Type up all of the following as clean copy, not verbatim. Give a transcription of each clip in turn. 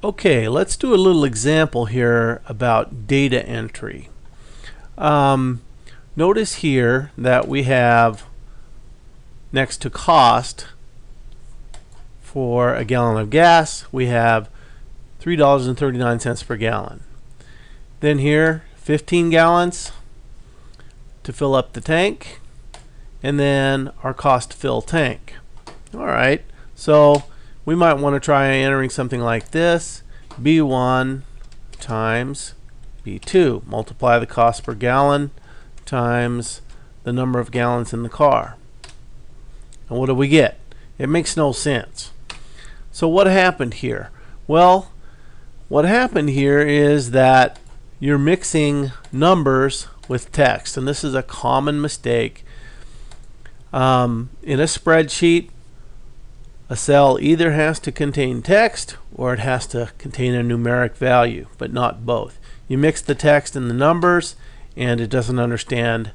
Okay, let's do a little example here about data entry. Notice here that we have next to cost for a gallon of gas, we have $3.39 per gallon. Then here, 15 gallons to fill up the tank, and then our cost to fill tank. Alright, so we might want to try entering something like this: B1 times B2. Multiply the cost per gallon times the number of gallons in the car. And what do we get? It makes no sense. So what happened here? Well, what happened here is that you're mixing numbers with text, and this is a common mistake. In a spreadsheet, a cell either has to contain text or it has to contain a numeric value, but not both. You mix the text and the numbers and it doesn't understand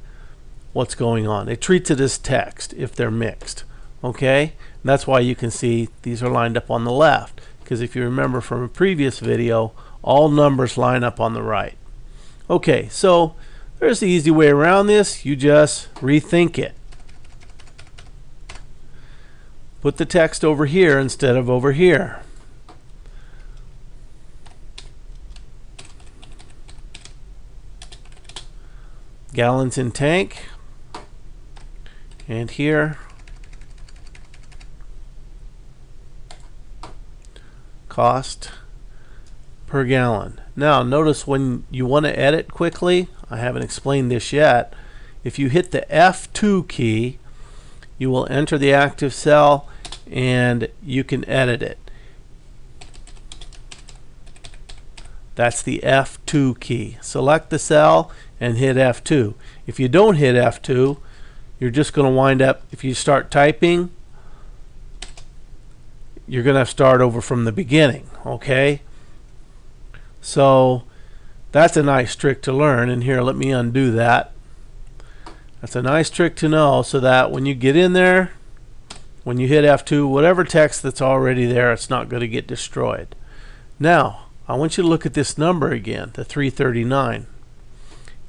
what's going on. It treats it as text if they're mixed. Okay? And that's why you can see these are lined up on the left, because if you remember from a previous video, all numbers line up on the right. Okay, so there's the easy way around this. You just rethink it. Put the text over here instead of over here. Gallons in tank, and here cost per gallon. Now notice when you want to edit quickly, I haven't explained this yet, if you hit the F2 key, you will enter the active cell and you can edit it. That's the F2 key. Select the cell and hit F2. If you don't hit F2, you're just going to wind up, if you start typing, you're going to start over from the beginning. Okay? So that's a nice trick to learn, and here, let me undo that. That's a nice trick to know, so that when you get in there, when you hit F2, whatever text that's already there, it's not going to get destroyed. Now, I want you to look at this number again, the 339.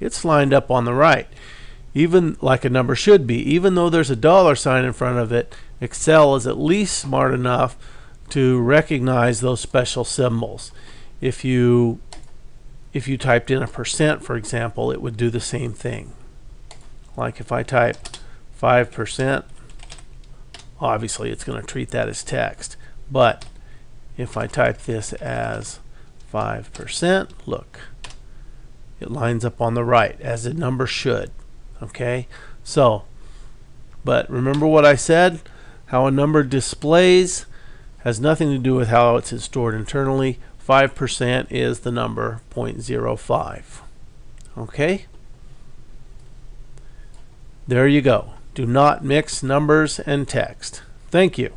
It's lined up on the right, even like a number should be. Even though there's a dollar sign in front of it, Excel is at least smart enough to recognize those special symbols. If you typed in a percent, for example, it would do the same thing. Like if I type 5%, obviously it's going to treat that as text. But if I type this as 5%, look, it lines up on the right as a number should. Okay, so, but remember what I said, how a number displays has nothing to do with how it's stored internally. 5% is the number 0.05. Okay, there you go. Do not mix numbers and text. Thank you.